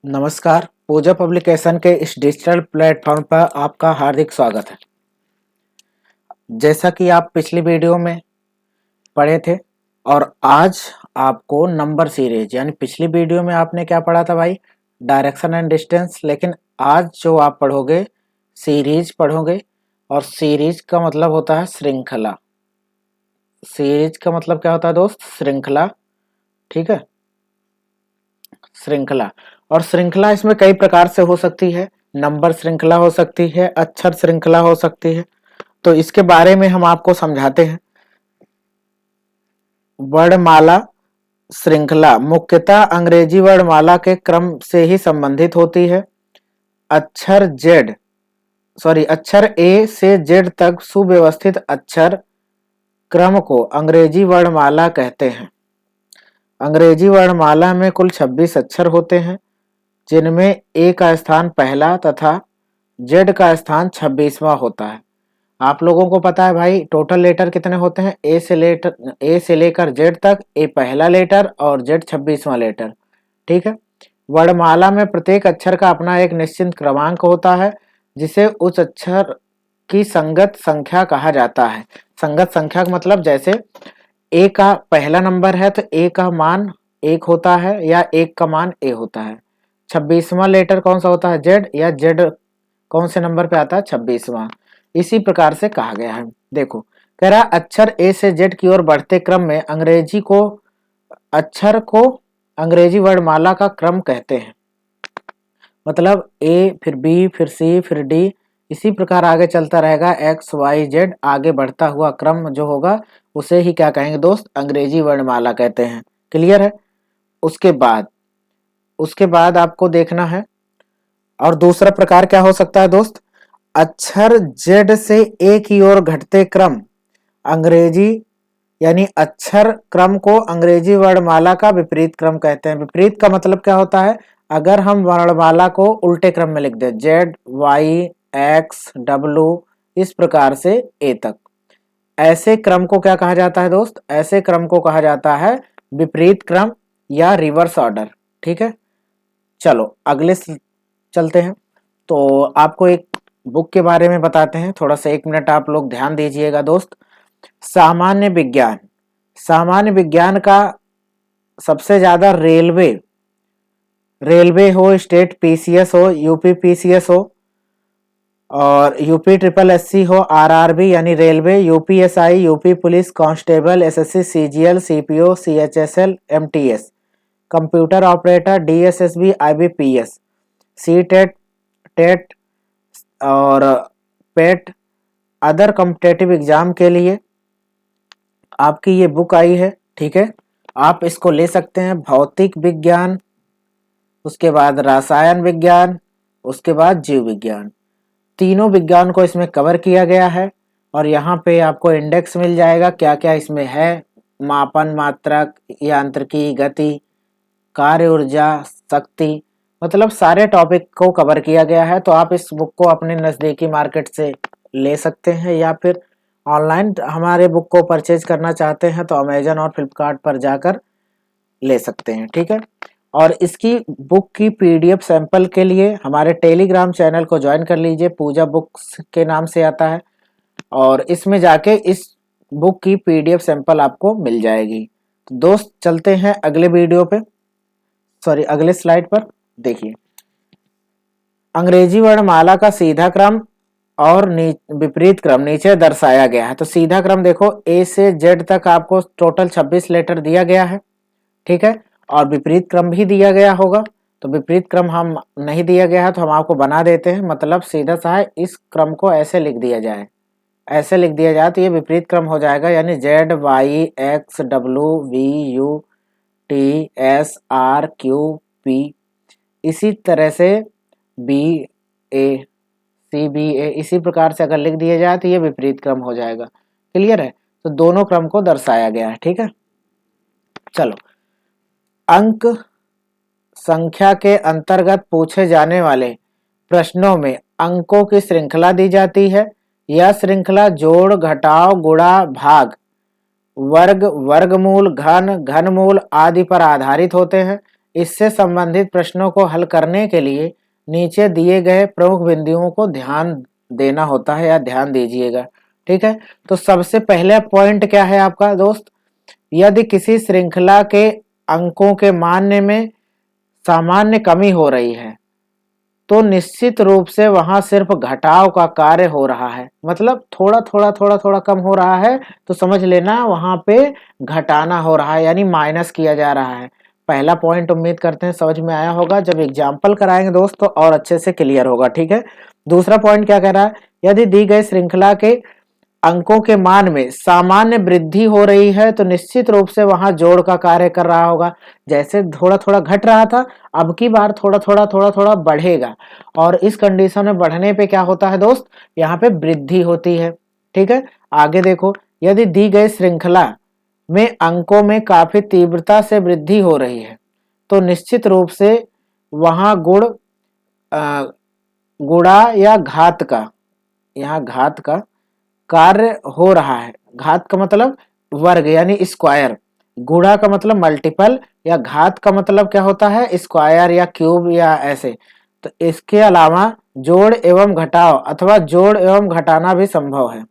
नमस्कार। पूजा पब्लिकेशन के इस डिजिटल प्लेटफॉर्म पर आपका हार्दिक स्वागत है। जैसा कि आप पिछली वीडियो में पढ़े थे और आज आपको नंबर सीरीज यानी पिछली वीडियो में आपने क्या पढ़ा था भाई, डायरेक्शन एंड डिस्टेंस, लेकिन आज जो आप पढ़ोगे सीरीज पढ़ोगे। और सीरीज का मतलब होता है श्रृंखला। सीरीज का मतलब क्या होता है दोस्त? श्रृंखला। ठीक है, श्रृंखला। और श्रृंखला इसमें कई प्रकार से हो सकती है। नंबर श्रृंखला हो सकती है, अक्षर श्रृंखला हो सकती है। तो इसके बारे में हम आपको समझाते हैं। वर्णमाला श्रृंखला मुख्यतः अंग्रेजी वर्णमाला के क्रम से ही संबंधित होती है। अक्षर ए से जेड तक सुव्यवस्थित अक्षर क्रम को अंग्रेजी वर्णमाला कहते हैं। अंग्रेजी वर्णमाला में कुल 26 अक्षर होते हैं, जिनमें ए का स्थान पहला तथा जेड का स्थान 26वां होता है। आप लोगों को पता है भाई टोटल लेटर कितने होते हैं? ए से लेकर जेड तक ए पहला लेटर और जेड 26वां लेटर। ठीक है। वर्णमाला में प्रत्येक अक्षर का अपना एक निश्चित क्रमांक होता है, जिसे उस अक्षर की संगत संख्या कहा जाता है। संगत संख्या का मतलब जैसे ए का पहला नंबर है तो ए का मान 1 होता है या 1 का मान ए होता है। 26वां लेटर कौन सा होता है? जेड, या जेड कौन से नंबर पे आता है? 26वां। इसी प्रकार से कहा गया है। देखो, कह रहा अक्षर ए से जेड की ओर बढ़ते क्रम में अक्षर को अंग्रेजी वर्णमाला का क्रम कहते हैं। मतलब ए फिर बी फिर सी फिर डी, इसी प्रकार आगे चलता रहेगा। एक्स वाई जेड आगे बढ़ता हुआ क्रम जो होगा उसे ही क्या कहेंगे दोस्त? अंग्रेजी वर्णमाला कहते हैं। क्लियर है? उसके बाद आपको देखना है। और दूसरा प्रकार क्या हो सकता है दोस्त? अक्षर जेड से ए की ओर घटते क्रम अंग्रेजी यानी अक्षर क्रम को अंग्रेजी वर्णमाला का विपरीत क्रम कहते हैं। विपरीत का मतलब क्या होता है? अगर हम वर्णमाला को उल्टे क्रम में लिख दें, जेड वाई एक्स डब्ल्यू इस प्रकार से ए तक, ऐसे क्रम को क्या कहा जाता है दोस्त? ऐसे क्रम को कहा जाता है विपरीत क्रम या रिवर्स ऑर्डर। ठीक है, चलो अगले चलते हैं। तो आपको एक बुक के बारे में बताते हैं, थोड़ा सा 1 मिनट आप लोग ध्यान दीजिएगा दोस्त। सामान्य विज्ञान। सामान्य विज्ञान का सबसे ज्यादा रेलवे हो, स्टेट पीसीएस हो, यूपी पीसीएस हो और यूपी ट्रिपल एससी हो, आरआरबी यानी railway, UPSI, UP police constable, SSC, CGL, CPO, CHSL, MTS, computer operator, DSSB, IBPS, CTET, TET और पेट, अदर कॉम्पिटेटिव एग्जाम के लिए आपकी ये बुक आई है। ठीक है, आप इसको ले सकते हैं। भौतिक विज्ञान, उसके बाद रसायन विज्ञान, उसके बाद जीव विज्ञान, तीनों विज्ञान को इसमें कवर किया गया है। और यहाँ पे आपको इंडेक्स मिल जाएगा, क्या क्या इसमें है। मापन, मात्रक, यांत्रिकी, गति, कार्य ऊर्जा, शक्ति, मतलब सारे टॉपिक को कवर किया गया है। तो आप इस बुक को अपने नज़दीकी मार्केट से ले सकते हैं, या फिर ऑनलाइन हमारे बुक को परचेज करना चाहते हैं तो अमेजन और फ्लिपकार्ट पर जाकर ले सकते हैं। ठीक है, और इसकी बुक की पीडीएफ सैंपल के लिए हमारे टेलीग्राम चैनल को ज्वाइन कर लीजिए, पूजा बुक्स के नाम से आता है। और इसमें जाके इस बुक की पीडीएफ सैंपल आपको मिल जाएगी। तो दोस्त चलते हैं अगले वीडियो पे, अगले स्लाइड पर। देखिए, अंग्रेजी वर्णमाला का सीधा क्रम और विपरीत क्रम नीचे दर्शाया गया है। तो सीधा क्रम देखो, ए से जेड तक आपको टोटल 26 लेटर दिया गया है। ठीक है, और विपरीत क्रम भी दिया गया होगा। तो विपरीत क्रम हम नहीं दिया गया है तो हम आपको बना देते हैं। मतलब सीधा सा है, इस क्रम को ऐसे लिख दिया जाए, ऐसे लिख दिया जाए तो ये विपरीत क्रम हो जाएगा। यानी Z Y X W V U T S R Q P, इसी तरह से बी ए सी बी ए, इसी प्रकार से अगर लिख दिया जाए तो ये विपरीत क्रम हो जाएगा। क्लियर है? तो दोनों क्रम को दर्शाया गया है। ठीक है, चलो अंक संख्या के अंतर्गत पूछे जाने वाले प्रश्नों में अंकों की श्रृंखला दी जाती है। यह श्रृंखला जोड़, घटाव, गुणा, भाग, वर्ग, वर्गमूल, घन, घनमूल आदि पर आधारित होते हैं। इससे संबंधित प्रश्नों को हल करने के लिए नीचे दिए गए प्रमुख बिंदुओं को ध्यान देना होता है या ध्यान दीजिएगा। ठीक है, तो सबसे पहला पॉइंट क्या है आपका दोस्त, यदि किसी श्रृंखला के अंकों के मान में सामान्य कमी हो रही है तो निश्चित रूप से वहां सिर्फ घटाव का कार्य हो रहा है। मतलब थोड़ा थोड़ा थोड़ा थोड़ा कम हो रहा है तो समझ लेना वहां पे घटाना हो रहा है, यानी माइनस किया जा रहा है। पहला पॉइंट उम्मीद करते हैं समझ में आया होगा, जब एग्जाम्पल कराएंगे दोस्त तो और अच्छे से क्लियर होगा। ठीक है, दूसरा पॉइंट क्या कह रहा है, यदि दी गई श्रृंखला के अंकों के मान में सामान्य वृद्धि हो रही है तो निश्चित रूप से वहां जोड़ का कार्य कर रहा होगा। जैसे थोड़ा थोड़ा घट रहा था, अब की बार थोड़ा थोड़ा बढ़ेगा, और इस कंडीशन में बढ़ने पे क्या होता है दोस्त, यहाँ पे वृद्धि होती है। ठीक है, आगे देखो, यदि दी गई श्रृंखला में अंकों में काफी तीव्रता से वृद्धि हो रही है तो निश्चित रूप से वहां गुणा या घात का, यहाँ घात का कार्य हो रहा है। घात का मतलब वर्ग यानी स्क्वायर, गुणा का मतलब मल्टीपल, या घात का मतलब क्या होता है, स्क्वायर या क्यूब या ऐसे। तो इसके अलावा जोड़ एवं घटाव अथवा जोड़ एवं घटाना भी संभव है,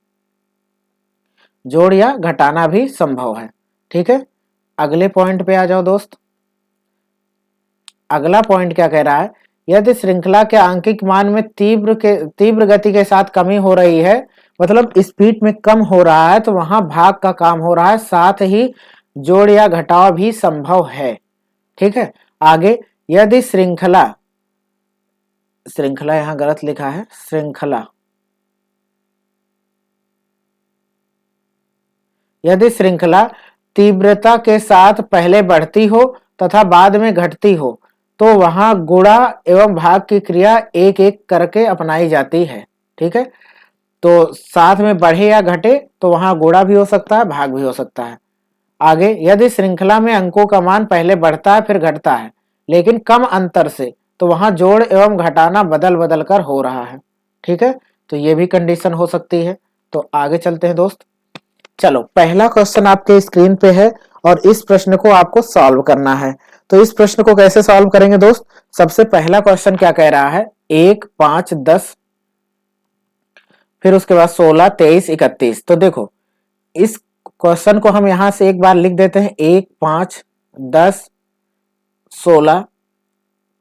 जोड़ या घटाना भी संभव है। ठीक है, अगले पॉइंट पे आ जाओ दोस्त। अगला पॉइंट क्या कह रहा है, यदि श्रृंखला के आंकिक मान में तीव्र गति के साथ कमी हो रही है, मतलब स्पीड में कम हो रहा है, तो वहां भाग का काम हो रहा है, साथ ही जोड़ या घटाव भी संभव है। ठीक है, आगे, यदि श्रृंखला यहां गलत लिखा है, यदि श्रृंखला तीव्रता के साथ पहले बढ़ती हो तथा बाद में घटती हो तो वहां गुणा एवं भाग की क्रिया एक एक करके अपनाई जाती है। ठीक है, तो साथ में बढ़े या घटे तो वहां गुणा भी हो सकता है, भाग भी हो सकता है। आगे, यदि श्रृंखला में अंकों का मान पहले बढ़ता है फिर घटता है लेकिन कम अंतर से, तो वहां जोड़ एवं घटाना बदल बदल कर हो रहा है। ठीक है, तो ये भी कंडीशन हो सकती है। तो आगे चलते हैं दोस्त। चलो, पहला क्वेश्चन आपके स्क्रीन पे है और इस प्रश्न को आपको सॉल्व करना है। तो इस प्रश्न को कैसे सॉल्व करेंगे दोस्त, सबसे पहला क्वेश्चन क्या कह रहा है, 1, 5, 10, फिर उसके बाद 16, 23, 31। तो देखो, इस क्वेश्चन को हम यहां से एक बार लिख देते हैं, 1, 5, 10, 16,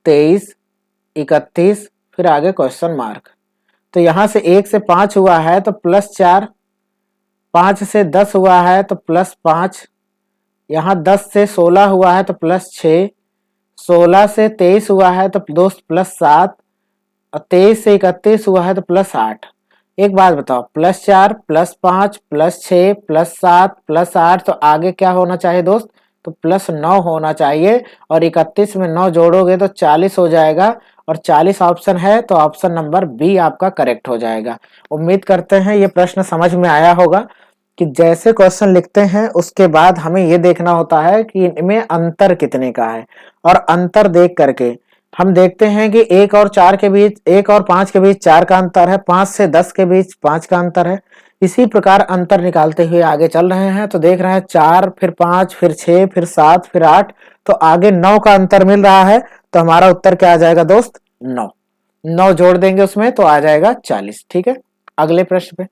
23, 31, फिर आगे क्वेश्चन मार्क। तो यहां से 1 से 5 हुआ है तो +4, 5 से 10 हुआ है तो +5, यहाँ 10 से 16 हुआ है तो +6, 16 से 23 हुआ है तो दोस्त +7, और 23 से 31 हुआ है तो +8। एक बात बताओ, +4, +5, +6, +7, +8, तो आगे क्या होना चाहिए दोस्त, तो +9 होना चाहिए, और 31 में 9 जोड़ोगे तो 40 हो जाएगा, और 40 ऑप्शन है तो ऑप्शन नंबर बी आपका करेक्ट हो जाएगा। उम्मीद करते हैं ये प्रश्न समझ में आया होगा कि जैसे क्वेश्चन लिखते हैं उसके बाद हमें ये देखना होता है कि इनमें अंतर कितने का है, और अंतर देख करके हम देखते हैं कि 1 और 4 के बीच, 1 और 5 के बीच 4 का अंतर है, 5 से 10 के बीच 5 का अंतर है। इसी प्रकार अंतर निकालते हुए आगे चल रहे हैं तो देख रहे हैं 4, फिर 5, फिर 6, फिर 7, फिर 8, तो आगे 9 का अंतर मिल रहा है। तो हमारा उत्तर क्या आ जाएगा दोस्त, 9। 9 जोड़ देंगे उसमें तो आ जाएगा 40। ठीक है, अगले प्रश्न पे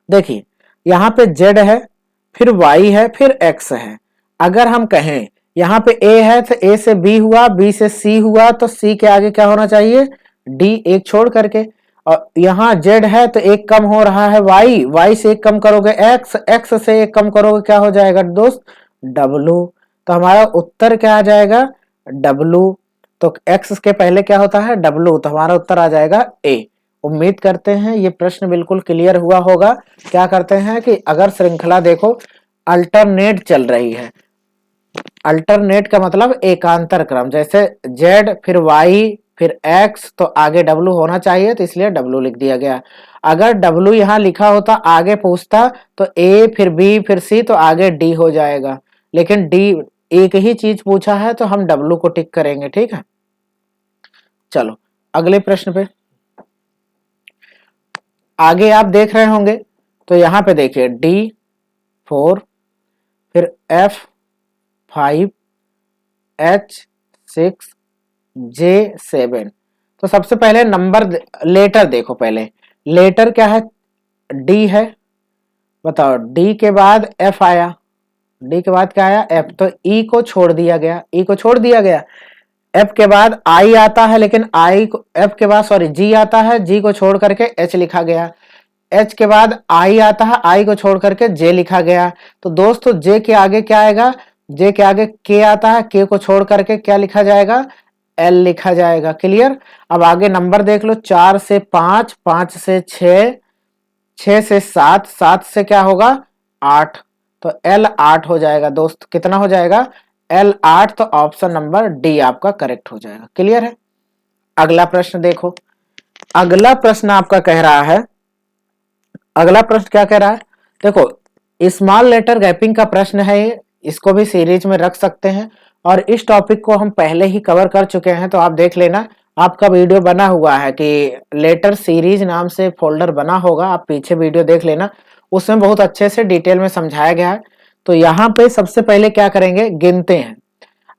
देखिए, यहाँ पे Z है, फिर Y है, फिर X है। अगर हम कहें यहाँ पे A है तो A से B हुआ, B से C हुआ, तो C के आगे क्या होना चाहिए, D, एक छोड़ करके। और यहाँ Z है तो एक कम हो रहा है Y से एक कम करोगे X से एक कम करोगे क्या हो जाएगा दोस्त, W। तो हमारा उत्तर क्या आ जाएगा, W। तो X के पहले क्या होता है, W, तो हमारा उत्तर आ जाएगा A। उम्मीद करते हैं ये प्रश्न बिल्कुल क्लियर हुआ होगा। क्या करते हैं कि अगर श्रृंखला देखो अल्टरनेट चल रही है, अल्टरनेट का मतलब एकांतर क्रम, जैसे Z फिर Y फिर X तो आगे W होना चाहिए, तो इसलिए W लिख दिया गया। अगर W यहाँ लिखा होता, आगे पूछता तो A फिर B फिर C तो आगे D हो जाएगा, लेकिन D एक ही चीज पूछा है तो हम W को टिक करेंगे। ठीक है, चलो अगले प्रश्न पे आगे आप देख रहे होंगे। तो यहाँ पे देखिए D4, फिर F5, H6J7। तो सबसे पहले नंबर लेटर देखो, पहले लेटर क्या है, डी है, बताओ डी के बाद एफ आया, डी के बाद क्या आया, एफ, तो ई को छोड़ दिया गया, ई को छोड़ दिया गया। एफ के बाद आई आता है, लेकिन आई को, एफ के बाद सॉरी जी आता है, जी को छोड़ करके एच लिखा गया। एच के बाद आई आता है, आई को छोड़ करके जे लिखा गया। तो दोस्तों जे के आगे क्या आएगा, जे के आगे के आता है, के को छोड़ करके क्या लिखा जाएगा, एल लिखा जाएगा। क्लियर। अब आगे नंबर देख लो, 4 से 5, 5 से 6, 6 से 7, 7 से क्या होगा 8, तो एल 8 हो जाएगा दोस्त। कितना हो जाएगा, एल 8। तो ऑप्शन नंबर डी आपका करेक्ट हो जाएगा। क्लियर है। अगला प्रश्न देखो, अगला प्रश्न आपका कह रहा है, अगला प्रश्न क्या कह रहा है, देखो स्मॉल लेटर गैपिंग का प्रश्न है ये, इसको भी सीरीज में रख सकते हैं और इस टॉपिक को हम पहले ही कवर कर चुके हैं, तो आप देख लेना, आपका वीडियो बना हुआ है कि लेटर सीरीज नाम से फोल्डर बना होगा, आप पीछे वीडियो देख लेना, उसमें बहुत अच्छे से डिटेल में समझाया गया है। तो यहाँ पे सबसे पहले क्या करेंगे, गिनते हैं।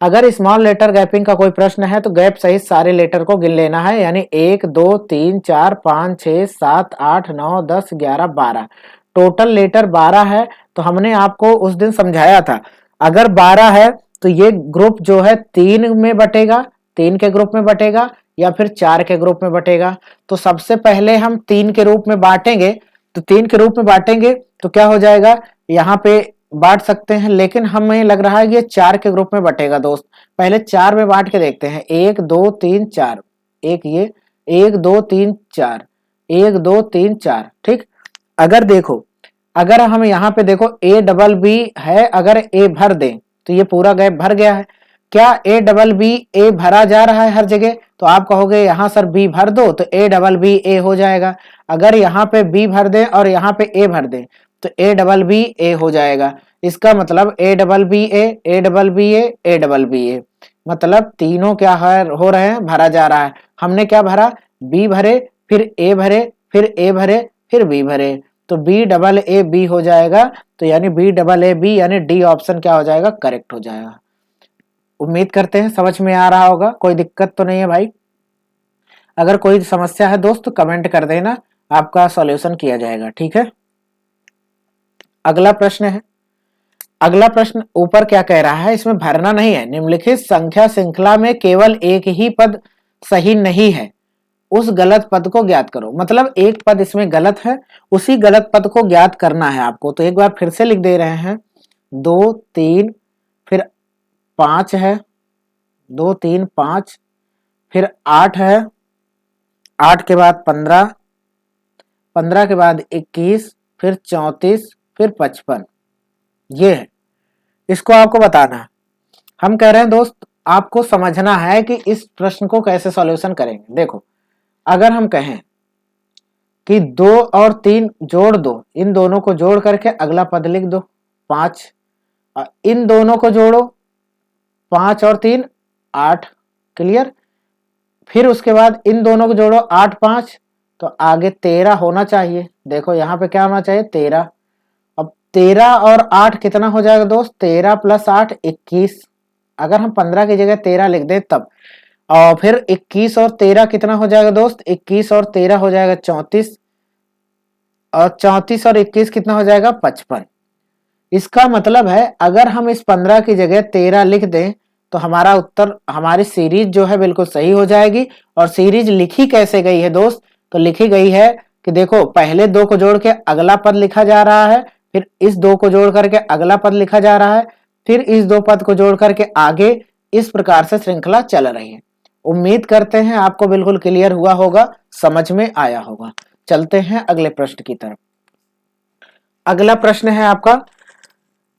अगर स्मॉल लेटर गैपिंग का कोई प्रश्न है तो गैप सहित सारे लेटर को गिन लेना है, यानी 1 2 3 4 5 6 7 8 9 10 11 12, टोटल लेटर 12 है। तो हमने आपको उस दिन समझाया था, अगर 12 है तो ये ग्रुप जो है 3 में बटेगा, 3 के ग्रुप में बटेगा या फिर 4 के ग्रुप में बटेगा। तो सबसे पहले हम 3 के रूप में बांटेंगे, तो 3 के रूप में बांटेंगे तो क्या हो जाएगा, यहाँ पे बांट सकते हैं, लेकिन हमें लग रहा है कि ये 4 के ग्रुप में बटेगा दोस्त। पहले 4 में बांट के देखते हैं, 1 2 3 4, एक ये 1 2 3 4, 1 2 3 4, ठीक। अगर देखो, अगर हम यहाँ पे देखो ए डबल बी है, अगर ए भर दें तो ये पूरा गैप भर गया है। क्या ए डबल बी ए भरा जा रहा है हर जगह, तो आप कहोगे यहाँ सर बी भर दो, तो ए डबल बी ए हो जाएगा। अगर यहाँ पे बी भर दें और यहाँ पे ए भर दें तो ए डबल बी ए हो जाएगा। इसका मतलब A double B A, A double B A, A double B A, मतलब तीनों क्या हो रहे हैं, भरा जा रहा है। हमने क्या भरा, बी भरे, फिर ए भरे, फिर ए भरे, फिर बी भरे, तो बी डबल ए बी हो जाएगा। तो यानी बी डबल ए बी, यानी डी ऑप्शन क्या हो जाएगा, करेक्ट हो जाएगा। उम्मीद करते हैं समझ में आ रहा होगा, कोई दिक्कत तो नहीं है भाई। अगर कोई समस्या है दोस्त कमेंट कर देना, आपका सॉल्यूशन किया जाएगा, ठीक है। अगला प्रश्न है, अगला प्रश्न ऊपर क्या कह रहा है, इसमें भरना नहीं है। निम्नलिखित संख्या श्रृंखला में केवल एक ही पद सही नहीं है, उस गलत पद को ज्ञात करो। मतलब एक पद इसमें गलत है, उसी गलत पद को ज्ञात करना है आपको। तो एक बार फिर से लिख दे रहे हैं, 2 3 फिर 5 है, 2 3 5, फिर 8 है, 8 के बाद 15, 15 के बाद 21, फिर 34, फिर 55, ये है। इसको आपको बताना है। हम कह रहे हैं दोस्त आपको समझना है कि इस प्रश्न को कैसे सॉल्यूशन करेंगे। देखो, अगर हम कहें कि 2 और 3 जोड़ दो, इन दोनों को जोड़ करके अगला पद लिख दो 5, इन दोनों को जोड़ो 5 और 3 8, क्लियर। फिर उसके बाद इन दोनों को जोड़ो 8 5, तो आगे 13 होना चाहिए। देखो यहाँ पे क्या होना चाहिए, 13। अब 13 और 8 कितना हो जाएगा दोस्त, 13 + 8 21। अगर हम 15 की जगह 13 लिख दें तब, और फिर 21 और 13 कितना हो जाएगा दोस्त, 21 और 13 हो जाएगा 34, और 34 और 21 कितना हो जाएगा 55। इसका मतलब है अगर हम इस 15 की जगह 13 लिख दें तो हमारा उत्तर, हमारी सीरीज जो है बिल्कुल सही हो जाएगी। और सीरीज लिखी कैसे गई है दोस्त, तो लिखी गई है कि देखो पहले 2 को जोड़ के अगला पद लिखा जा रहा है, फिर इस 2 को जोड़ करके अगला पद लिखा जा रहा है, फिर इस 2 पद को जोड़ करके आगे, इस प्रकार से श्रृंखला चल रही है। उम्मीद करते हैं आपको बिल्कुल क्लियर हुआ होगा, समझ में आया होगा। चलते हैं अगले प्रश्न की तरफ। अगला प्रश्न है आपका,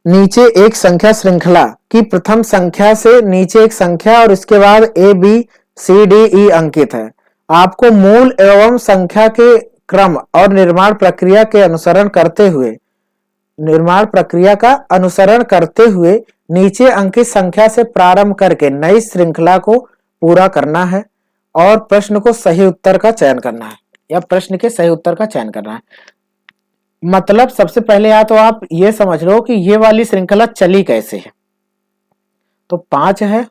नीचे एक संख्या श्रृंखला की प्रथम संख्या से नीचे एक संख्या और इसके बाद ए बी सी डी ई अंकित है। आपको मूल एवं संख्या के क्रम और निर्माण प्रक्रिया का अनुसरण करते हुए नीचे अंकित संख्या से प्रारंभ करके नई श्रृंखला को पूरा करना है और प्रश्न को सही उत्तर का चयन करना है, या प्रश्न के सही उत्तर का चयन करना है। मतलब सबसे पहले या तो आप ये समझ लो कि ये वाली श्रृंखला चली कैसे है। तो 5 है,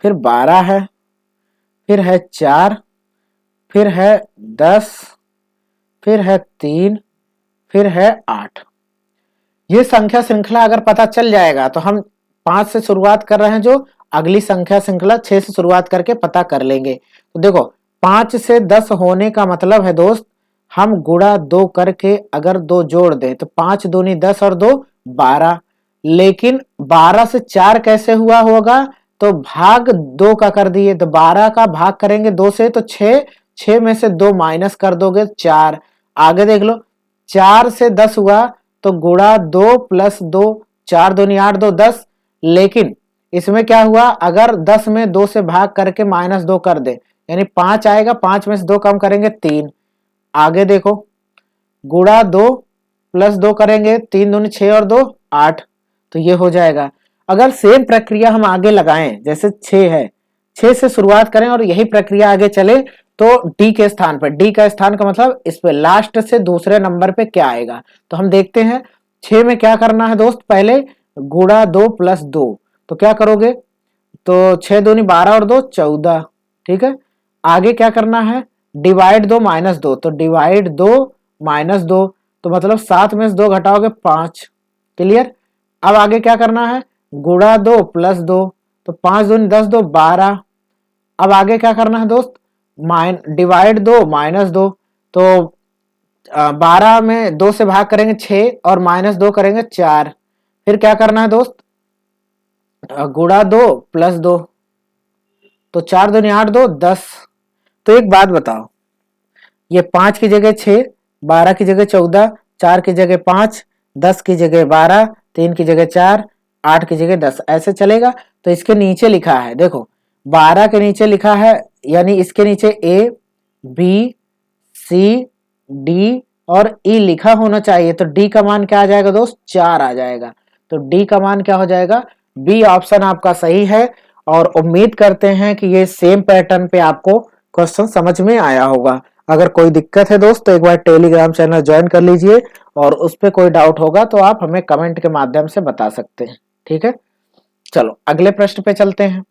फिर 12 है, फिर है 4, फिर है 10, फिर है 3, फिर है 8। ये संख्या श्रृंखला अगर पता चल जाएगा तो हम 5 से शुरुआत कर रहे हैं, जो अगली संख्या श्रृंखला 6 से शुरुआत करके पता कर लेंगे। तो देखो 5 से 10 होने का मतलब है दोस्त, हम गुणा 2 करके अगर 2 जोड़ दें तो 5 दूनी 10 और 2 12। लेकिन 12 से 4 कैसे हुआ होगा, तो भाग 2 का कर दिए, तो 12 का भाग करेंगे 2 से तो 6, 6 में से 2 माइनस कर दोगे 4। आगे देख लो 4 से 10 हुआ तो गुणा 2 प्लस 2, 4 दूनी 8, 2 10। लेकिन इसमें क्या हुआ, अगर 10 में 2 से भाग करके माइनस 2 कर दे यानी 5 आएगा, 5 में से 2 कम करेंगे 3। आगे देखो गुणा 2 प्लस 2 करेंगे, 3 दूनी 6 और 2 8, तो ये हो जाएगा। अगर सेम प्रक्रिया हम आगे लगाएं, जैसे 6 है, 6 से शुरुआत करें और यही प्रक्रिया आगे चले तो डी के स्थान पर, डी का स्थान का मतलब इस पे लास्ट से दूसरे नंबर पे क्या आएगा, तो हम देखते हैं 6 में क्या करना है दोस्त, पहले गुणा 2 प्लस 2, तो क्या करोगे, तो 6 दूनी 12 और 2 14, ठीक है। आगे क्या करना है, डिवाइड 2 माइनस 2, तो डिवाइड 2 माइनस 2, तो मतलब 7 में से 2 घटाओगे 5, क्लियर। अब आगे क्या करना है, गुणा 2 प्लस 2, तो 5 दूनी 10, 2 12। अब आगे क्या करना है दोस्त, डिवाइड 2 माइनस 2, तो 12 में 2 से भाग करेंगे 6 और माइनस 2 करेंगे 4। फिर क्या करना है दोस्त, गुणा 2 प्लस 2, तो 4 दूनी 8, 2 10। तो एक बात बताओ, ये 5 की जगह 6, 12 की जगह 14, 4 की जगह 5, 10 की जगह 12, 3 की जगह 4, 8 की जगह 10, ऐसे चलेगा। तो इसके नीचे लिखा है, देखो 12 के नीचे लिखा है, यानी इसके नीचे ए बी सी डी और ई लिखा होना चाहिए, तो डी का मान क्या आ जाएगा दोस्त, 4 आ जाएगा। तो डी का मान क्या हो जाएगा, बी ऑप्शन आपका सही है। और उम्मीद करते हैं कि ये सेम पैटर्न पे आपको क्वेश्चन समझ में आया होगा। अगर कोई दिक्कत है दोस्त तो एक बार टेलीग्राम चैनल ज्वाइन कर लीजिए, और उस पर कोई डाउट होगा तो आप हमें कमेंट के माध्यम से बता सकते हैं, ठीक है। चलो अगले प्रश्न पे चलते हैं।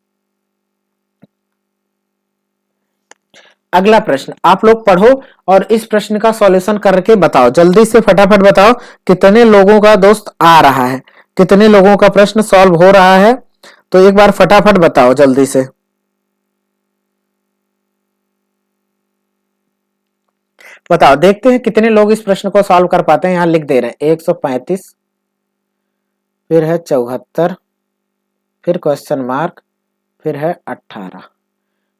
अगला प्रश्न आप लोग पढ़ो और इस प्रश्न का सॉल्यूशन करके बताओ, जल्दी से फटाफट बताओ कितने लोगों का दोस्त आ रहा है, कितने लोगों का प्रश्न सॉल्व हो रहा है, तो एक बार फटाफट बताओ जल्दी से। बताओ, देखते हैं कितने लोग इस प्रश्न को सॉल्व कर पाते हैं। यहां लिख दे रहे हैं 135, फिर है 74, फिर क्वेश्चन मार्क, फिर है 18।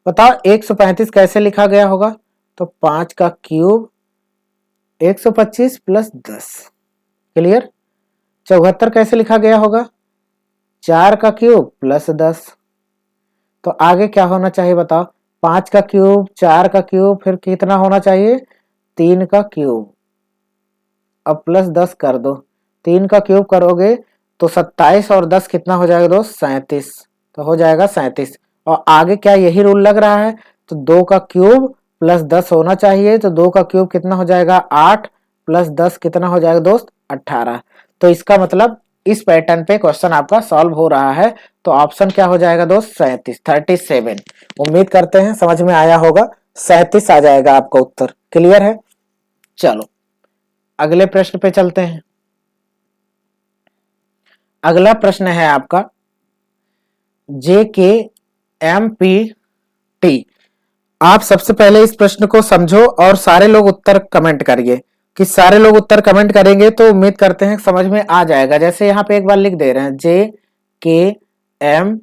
बताओ 135 कैसे लिखा गया होगा, तो 5 का क्यूब 125 प्लस 10, क्लियर। 74 कैसे लिखा गया होगा, 4 का क्यूब प्लस 10। तो आगे क्या होना चाहिए बताओ, 5 का क्यूब, 4 का क्यूब, फिर कितना होना चाहिए, 3 का क्यूब, अब प्लस 10 कर दो, 3 का क्यूब करोगे तो 27 और 10 कितना हो जाएगा दोस्त, 37, तो हो जाएगा 37। और आगे क्या यही रूल लग रहा है, तो 2 का क्यूब प्लस 10 होना चाहिए, तो 2 का क्यूब कितना हो जाएगा 8 प्लस 10 कितना हो जाएगा दोस्त 18। तो इसका मतलब इस पैटर्न पे क्वेश्चन आपका सॉल्व हो रहा है, तो ऑप्शन क्या हो जाएगा दोस्त 37, 37। उम्मीद करते हैं समझ में आया होगा, 37 आ जाएगा आपका उत्तर, क्लियर है। चलो अगले प्रश्न पे चलते हैं। अगला प्रश्न है आपका JKMPT। आप सबसे पहले इस प्रश्न को समझो और सारे लोग उत्तर कमेंट करिए, कि सारे लोग उत्तर कमेंट करेंगे तो उम्मीद करते हैं समझ में आ जाएगा। जैसे यहाँ पे एक बार लिख दे रहे हैं JKMPT,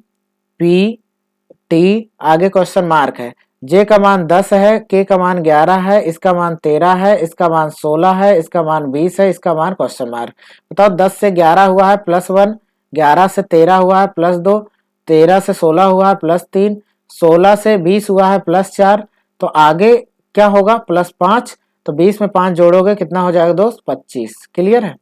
आगे क्वेश्चन मार्क है, जे का मान 10 है, के का मान 11 है, इसका मान 13 है, इसका मान 16 है, इसका मान 20 है, इसका मान क्वेश्चन मार्क। बताओ 10 से 11 हुआ है +1, 11 से 13 हुआ है +2, 13 से 16 हुआ है +3, 16 से 20 हुआ है +4, तो आगे क्या होगा +5, तो 20 में 5 जोड़ोगे कितना हो जाएगा दोस्त 25, क्लियर है।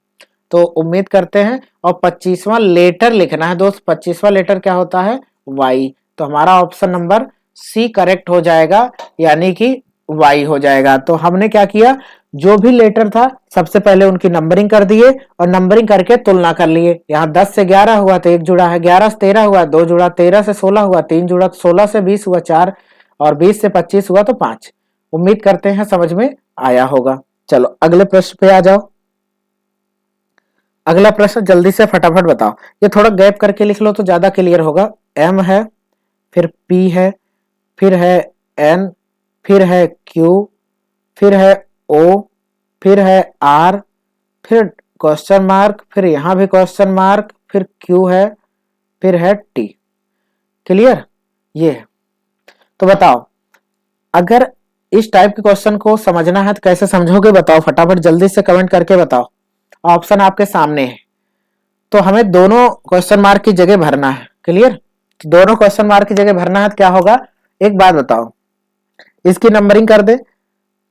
तो उम्मीद करते हैं, और 25वां लेटर लिखना है दोस्त, 25वां लेटर क्या होता है वाई, तो हमारा ऑप्शन नंबर सी करेक्ट हो जाएगा, यानी कि वाई हो जाएगा। तो हमने क्या किया, जो भी लेटर था सबसे पहले उनकी नंबरिंग कर दिए और नंबरिंग करके तुलना कर लिए। यहाँ 10 से 11 हुआ तो 1 जुड़ा है, 11 से 13 हुआ 2 जुड़ा, 13 से 16 हुआ 3 जुड़ा, 16 से 20 हुआ 4 और 20 से 25 हुआ तो 5। उम्मीद करते हैं समझ में आया होगा। चलो अगले प्रश्न पे आ जाओ। अगला प्रश्न जल्दी से फटाफट बताओ, ये थोड़ा गैप करके लिख लो तो ज्यादा क्लियर होगा। एम है, फिर पी है, फिर है एन, फिर है क्यू, फिर है ओ, फिर है आर, फिर क्वेश्चन मार्क, फिर यहां भी क्वेश्चन मार्क, फिर क्यू है, फिर है टी। क्लियर? ये है। तो बताओ, अगर इस टाइप के क्वेश्चन को समझना है तो कैसे समझोगे बताओ, फटाफट जल्दी से कमेंट करके बताओ। ऑप्शन आपके सामने है, तो हमें दोनों क्वेश्चन मार्क की जगह भरना है। क्लियर? तो दोनों क्वेश्चन मार्क की जगह भरना है तो क्या होगा, एक बात बताओ, इसकी नंबरिंग कर दे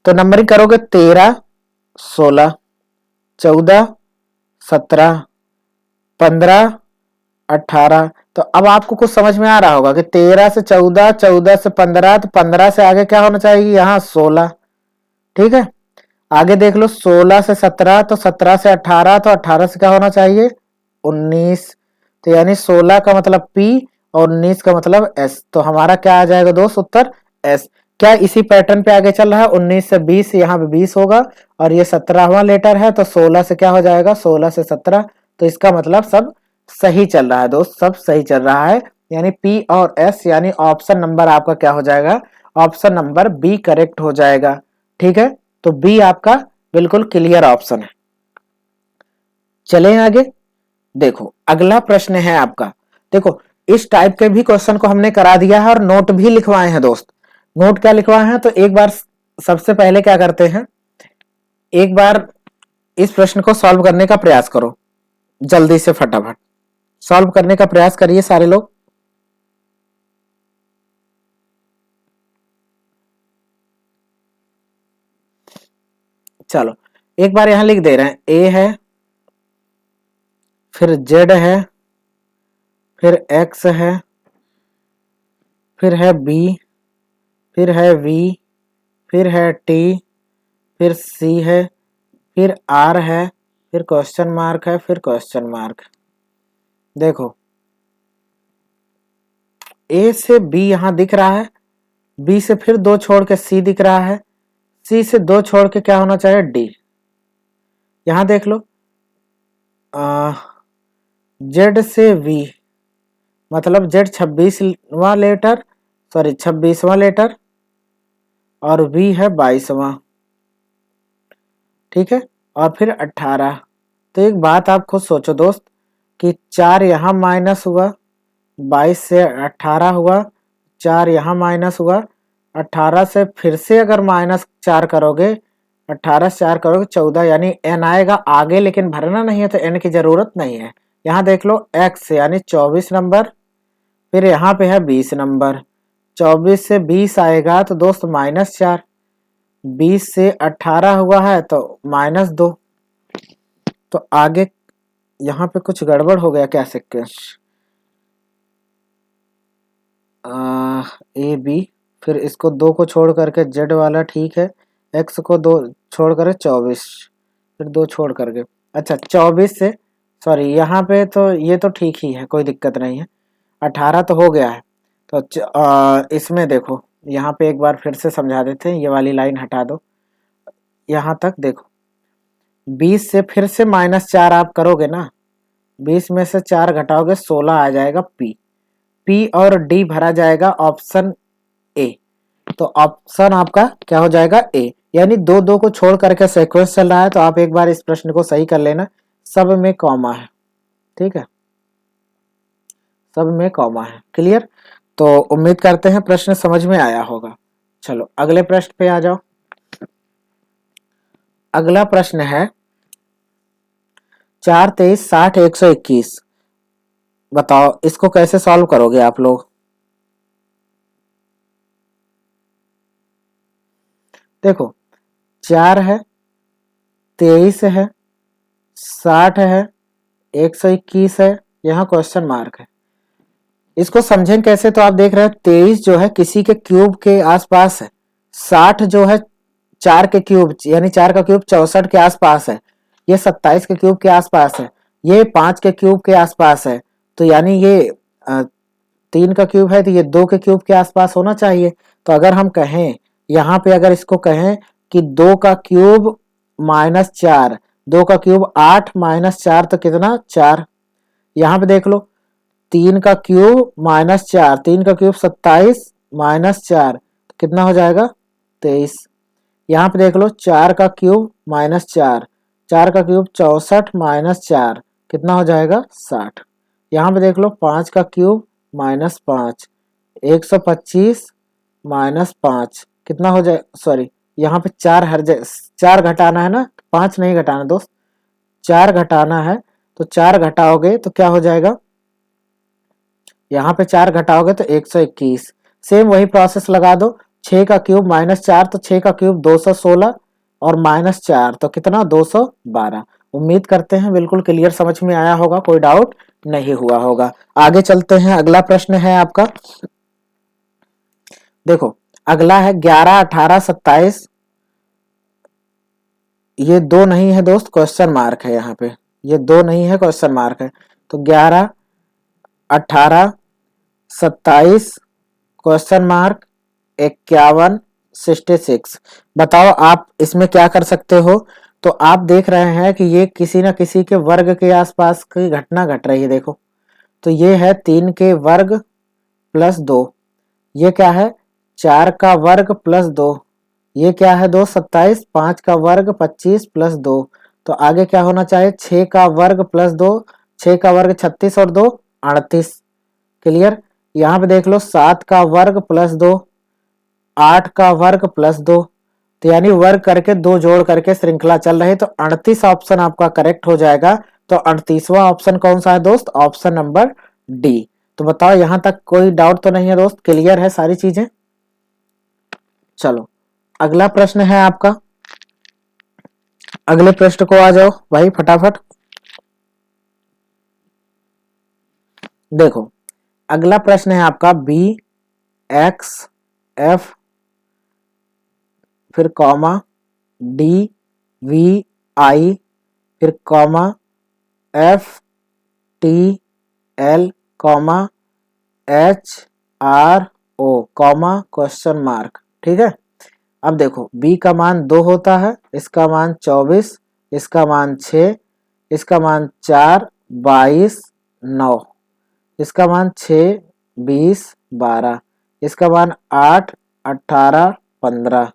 तो नंबरिंग करोगे 13, 16, 14, 17, 15, 18। तो अब आपको कुछ समझ में आ रहा होगा कि 13 से 14, 14 से 15, तो 15 से आगे क्या होना चाहिए, यहाँ 16। ठीक है, आगे देख लो 16 से 17, तो 17 से 18, तो 18 से क्या होना चाहिए 19। तो यानी 16 का मतलब P और 19 का मतलब S। तो हमारा क्या आ जाएगा दोस्त उत्तर S। क्या इसी पैटर्न पे आगे चल रहा है, 19 से 20 यहाँ पे 20 होगा और ये 17वां लेटर है तो 16 से क्या हो जाएगा 16 से 17। तो इसका मतलब सब सही चल रहा है दोस्त, सब सही चल रहा है। यानी P और S यानी ऑप्शन नंबर आपका क्या हो जाएगा, ऑप्शन नंबर B करेक्ट हो जाएगा। ठीक है, तो बी आपका बिल्कुल क्लियर ऑप्शन है। चलें आगे। देखो अगला प्रश्न है आपका। देखो इस टाइप के भी क्वेश्चन को हमने करा दिया है और नोट भी लिखवाए हैं दोस्त। नोट क्या लिखवाए हैं, तो एक बार सबसे पहले क्या करते हैं, एक बार इस प्रश्न को सॉल्व करने का प्रयास करो, जल्दी से फटाफट सॉल्व करने का प्रयास करिए सारे लोग। चलो एक बार यहां लिख दे रहे हैं, ए है, फिर जेड है, फिर एक्स है, फिर है बी, फिर है वी, फिर है टी, फिर सी है, फिर आर है, फिर क्वेश्चन मार्क है, फिर क्वेश्चन मार्क। देखो ए से बी यहां दिख रहा है, बी से फिर 2 छोड़ के सी दिख रहा है, सी से 2 छोड़ के क्या होना चाहिए डी। यहां देख लो जेड से वी, मतलब जेड 26वां लेटर, सॉरी 26वां लेटर और वी है 22वां। ठीक है, और फिर 18। तो एक बात आप खुद सोचो दोस्त कि 4 यहाँ माइनस हुआ, 22 से 18 हुआ, 4 यहाँ माइनस हुआ, 18 से फिर से अगर -4 करोगे, 18 से 4 करोगे 14, यानी n आएगा आगे, लेकिन भरना नहीं है तो n की जरूरत नहीं है। यहाँ देख लो x यानी 24 नंबर, फिर यहाँ पे है 20 नंबर, 24 से 20 आएगा तो दोस्त -4, 20 से 18 हुआ है तो -2। तो आगे यहाँ पे कुछ गड़बड़ हो गया क्या सीक्वेंस, ए बी, फिर इसको 2 को छोड़ करके जेड वाला ठीक है, एक्स को 2 छोड़ कर 24, फिर 2 छोड़ करके, अच्छा 24 से, सॉरी यहाँ पे तो ये तो ठीक ही है, कोई दिक्कत नहीं है, 18 तो हो गया है। तो इसमें देखो यहाँ पे एक बार फिर से समझा देते हैं, ये वाली लाइन हटा दो, यहाँ तक देखो 20 से फिर से -4 आप करोगे ना, 20 में से 4 घटाओगे 16 आ जाएगा पी, पी और डी भरा जाएगा ऑप्शन ए। तो ऑप्शन आपका क्या हो जाएगा ए, यानी 2 को छोड़ करके सीक्वेंस चल रहा है। तो आप एक बार इस प्रश्न को सही कर लेना, सब में कॉमा है। ठीक है, सब में कॉमा है। क्लियर? तो उम्मीद करते हैं प्रश्न समझ में आया होगा। चलो अगले प्रश्न पे आ जाओ। अगला प्रश्न है 4, 23, 60, 121। बताओ इसको कैसे सॉल्व करोगे आप लोग। देखो 4 है, 23 है, 60 है, 121 है, यहाँ क्वेश्चन मार्क है। इसको समझें कैसे, तो आप देख रहे हैं 23 जो है किसी के क्यूब के आसपास है, 60 जो है 4 के क्यूब यानी 4 का क्यूब 64 के आसपास है, ये 27 के क्यूब के आसपास है, ये 5 के क्यूब के आसपास है, तो यानी ये 3 का क्यूब है तो ये 2 के क्यूब के आसपास होना चाहिए। तो अगर हम कहें यहाँ पे, अगर इसको कहें कि 2 का क्यूब -4, 2 का क्यूब 8 -4 तो कितना 4। यहाँ पे देख लो 3 का क्यूब -4, 3 का क्यूब 27 -4 तो कितना हो जाएगा 23। यहाँ पे देख लो 4 का क्यूब -4, 4 का क्यूब 64 -4 कितना हो जाएगा 60। यहाँ पे देख लो 5 का क्यूब -5, 125 -5 कितना हो जाए, सॉरी यहाँ पे 4 हर जगह 4 घटाना है ना, 5 नहीं घटाना दोस्त, 4 घटाना है, तो 4 घटाओगे तो क्या हो जाएगा, यहाँ पे 4 घटाओगे तो 121। सेम वही प्रोसेस लगा दो, 6 का क्यूब -4 तो 6 का क्यूब 216 और -4 तो कितना 212। उम्मीद करते हैं बिल्कुल क्लियर समझ में आया होगा, कोई डाउट नहीं हुआ होगा। आगे चलते हैं, अगला प्रश्न है आपका, देखो अगला है 11, 18, 27, ये 2 नहीं है दोस्त, क्वेश्चन मार्क है यहाँ पे, ये 2 नहीं है, क्वेश्चन मार्क है। तो 11, 18, 27 क्वेश्चन मार्क, 51, 66। बताओ आप इसमें क्या कर सकते हो। तो आप देख रहे हैं कि ये किसी न किसी के वर्ग के आसपास की घटना घट रही है। देखो तो ये है 3 के वर्ग प्लस 2, ये क्या है 4 का वर्ग प्लस 2, ये क्या है 2 27, 5 का वर्ग 25 प्लस 2, तो आगे क्या होना चाहिए 6 का वर्ग प्लस 2, 6 का वर्ग 36 और 2 38। क्लियर। यहाँ पे देख लो 7 का वर्ग प्लस 2, 8 का वर्ग प्लस 2, तो यानी वर्ग करके 2 जोड़ करके श्रृंखला चल रही, तो 38 ऑप्शन आपका करेक्ट हो जाएगा। तो 38वां ऑप्शन कौन सा है दोस्त, ऑप्शन नंबर डी। तो बताओ यहां तक कोई डाउट तो नहीं है दोस्त, क्लियर है सारी चीजें। चलो अगला प्रश्न है आपका, अगले प्रश्न को आ जाओ भाई फटाफट। देखो अगला प्रश्न है आपका बी एक्स एफ फिर कॉमा डी वी आई फिर comma F T L comma H R O comma question mark. ठीक है। अब देखो b का मान 2 होता है, इसका मान 24, इसका मान 6, इसका मान 4, 22, 9, इसका मान 6, 20, 12, इसका मान 8, 18, 15।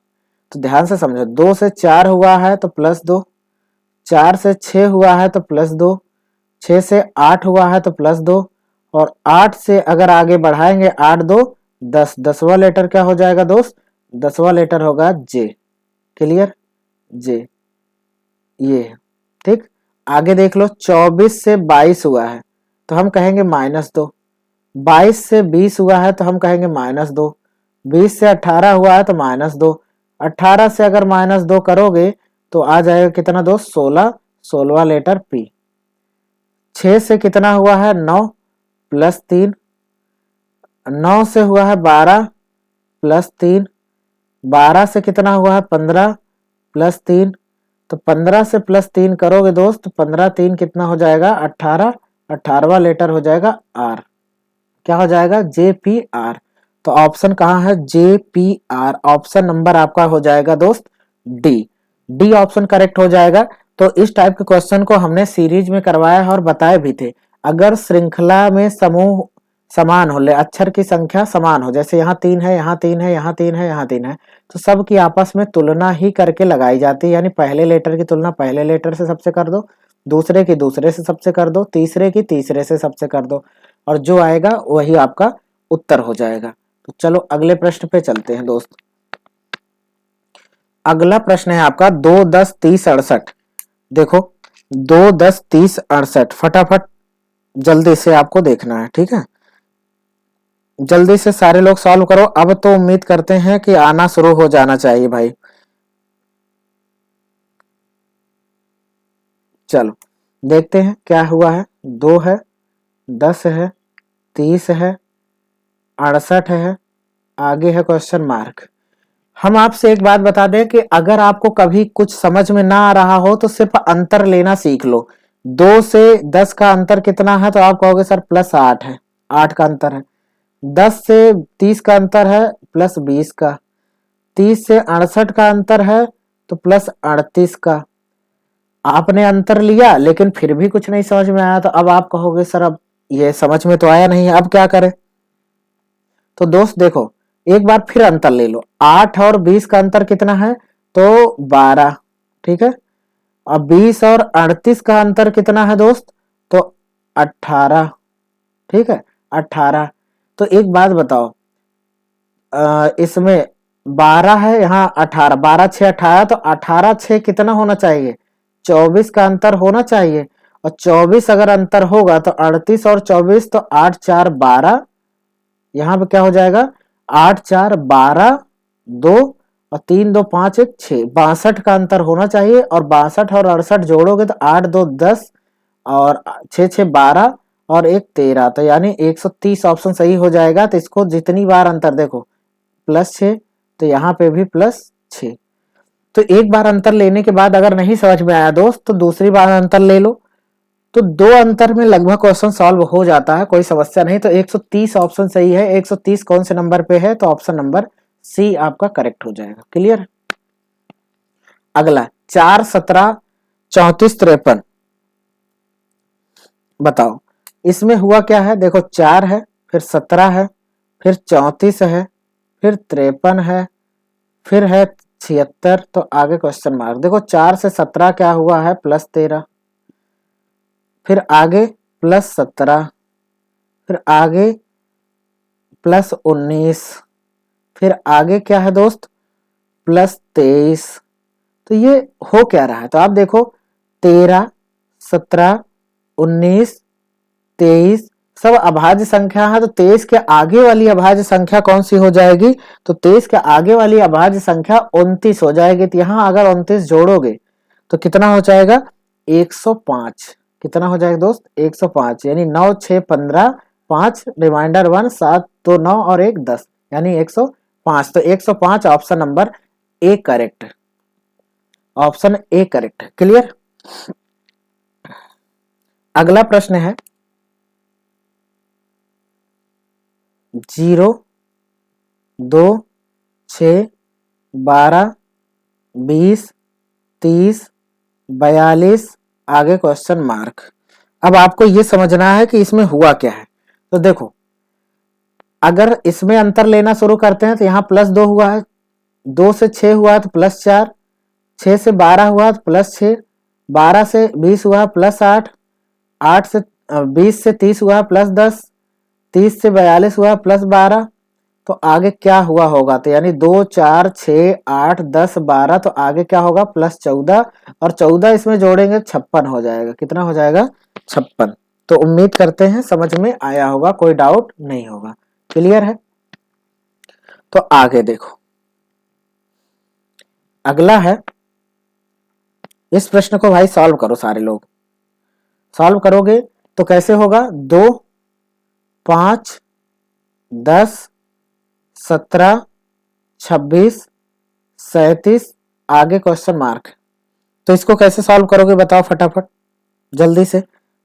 तो ध्यान से समझो, 2 से 4 हुआ है तो +2, 4 से 6 हुआ है तो +2, 6 से 8 हुआ है तो +2, और 8 से अगर आगे बढ़ाएंगे 8 2 10, 10वां लेटर क्या हो जाएगा दोस्त, 10वां लेटर होगा जे। क्लियर, जे ये। ठीक, आगे देख लो 24 से 22 हुआ है तो हम कहेंगे -2, 22 से 20 हुआ है तो हम कहेंगे -2, 20 से 18 हुआ है तो -2, 18 से अगर -2 करोगे तो आ जाएगा कितना दोस्त 16, 16वां लेटर पी। 6 से कितना हुआ है 9 +3, 9 से हुआ है 12 +3, 12 से कितना हुआ है 15 +3, तो 15 से +3 करोगे दोस्त, 15 3 कितना हो जाएगा 18, 18वां लेटर हो जाएगा आर। क्या हो जाएगा जे पी आर। तो ऑप्शन कहाँ है J P R, option number आपका हो जाएगा दोस्त डी। डी ऑप्शन करेक्ट हो जाएगा। तो इस टाइप के क्वेश्चन को हमने सीरीज में करवाया है और बताए भी थे। अगर श्रृंखला में समूह समान हो, ले अक्षर की संख्या समान हो, जैसे यहाँ 3 है, यहाँ 3 है, यहाँ 3 है, यहाँ 3 है, तो सब की आपस में तुलना ही करके लगाई जाती है। यानी पहले लेटर की तुलना पहले लेटर से सबसे कर दो, दूसरे की दूसरे से सबसे कर दो, तीसरे की तीसरे से सबसे कर दो, और जो आएगा वही आपका उत्तर हो जाएगा। तो चलो अगले प्रश्न पे चलते हैं दोस्त। अगला प्रश्न है आपका 2 10 30 68। देखो 2 10 30 68 फटाफट जल्दी से आपको देखना है। ठीक है, जल्दी से सारे लोग सॉल्व करो। अब तो उम्मीद करते हैं कि आना शुरू हो जाना चाहिए भाई। चलो देखते हैं क्या हुआ है। 2 है, 10 है, 30 है, 68 है, आगे है क्वेश्चन मार्क। हम आपसे एक बात बता दें कि अगर आपको कभी कुछ समझ में ना आ रहा हो तो सिर्फ अंतर लेना सीख लो। 2 से 10 का अंतर कितना है, तो आप कहोगे सर +8 है, 8 का अंतर है। 10 से 30 का अंतर है +20 का। 30 से 68 का अंतर है तो +38 का। आपने अंतर लिया लेकिन फिर भी कुछ नहीं समझ में आया, तो अब आप कहोगे सर अब ये समझ में तो आया नहीं, अब क्या करें। तो दोस्त देखो, एक बार फिर अंतर ले लो। 8 और 20 का अंतर कितना है, तो 12, ठीक है। अब 20 और 38 का अंतर कितना है दोस्त, तो 18, ठीक है, 18। तो एक बात बताओ, इसमें 12 है, यहाँ 18, 12 6 18, तो 18 6 कितना होना चाहिए, 24 का अंतर होना चाहिए। और 24 अगर अंतर होगा तो 38 और 24, तो 8 4 12, यहाँ पे क्या हो जाएगा, 8 4 12, 2 और 3 2 5 1 6, 62 का अंतर होना चाहिए। और 62 और 68 जोड़ोगे तो 8 2 10 और 6 6 12 और 1 13, तो यानी 130 ऑप्शन सही हो जाएगा। तो इसको जितनी बार अंतर देखो +6, तो यहाँ पे भी +6। तो एक बार अंतर लेने के बाद अगर नहीं समझ में आया दोस्त, तो दूसरी बार अंतर ले लो। तो 2 अंतर में लगभग क्वेश्चन सॉल्व हो जाता है, कोई समस्या नहीं। तो 130 ऑप्शन सही है। 130 कौन से नंबर पे है, तो ऑप्शन नंबर सी आपका करेक्ट हो जाएगा। क्लियर। अगला 4 17 34 53, बताओ इसमें हुआ क्या है। देखो 4 है, फिर 17 है, फिर 34 है, फिर 53 है, फिर है 76, तो आगे क्वेश्चन मार्क। देखो 4 से 17 क्या हुआ है, +13, फिर आगे +17, फिर आगे +19, फिर आगे क्या है दोस्त, +23। तो ये हो क्या रहा है, तो आप देखो 13 17 19 23 सब अभाज्य संख्या है। तो 23 के आगे वाली अभाज्य संख्या कौन सी हो जाएगी, तो 23 के आगे वाली अभाज्य संख्या 29 हो जाएगी। तो यहाँ अगर 29 जोड़ोगे तो कितना हो जाएगा, 105। कितना हो जाएगा दोस्त, 105, यानी 9 6 15 5 रिमाइंडर 1 7 2 9 और 1 10, यानी 105। तो 105 option number A correct, option A correct है। क्लियर। अगला प्रश्न है 0 2 6 12 20 30 42, आगे क्वेश्चन मार्क। अब आपको ये समझना है कि इसमें हुआ क्या है। तो देखो अगर इसमें अंतर लेना शुरू करते हैं तो यहाँ +2 हुआ है, 2 से 6 हुआ है तो +4, 6 से 12 हुआ तो +6, 12 से 20 हुआ +8, 8 से 20 से 30 हुआ +10, 30 से 42 हुआ +12। तो आगे क्या हुआ होगा, तो यानी 2 4 6 8 10 12, तो आगे क्या होगा, +14, और 14 इसमें जोड़ेंगे 56 हो जाएगा। कितना हो जाएगा, 56। तो उम्मीद करते हैं समझ में आया होगा, कोई डाउट नहीं होगा। क्लियर है। तो आगे देखो अगला है, इस प्रश्न को भाई सॉल्व करो, सारे लोग सॉल्व करोगे तो कैसे होगा, 2 5 10 17 26 37, आगे क्वेश्चन मार्क। तो इसको कैसे सॉल्व करोगे बताओ फटाफट जल्दी से।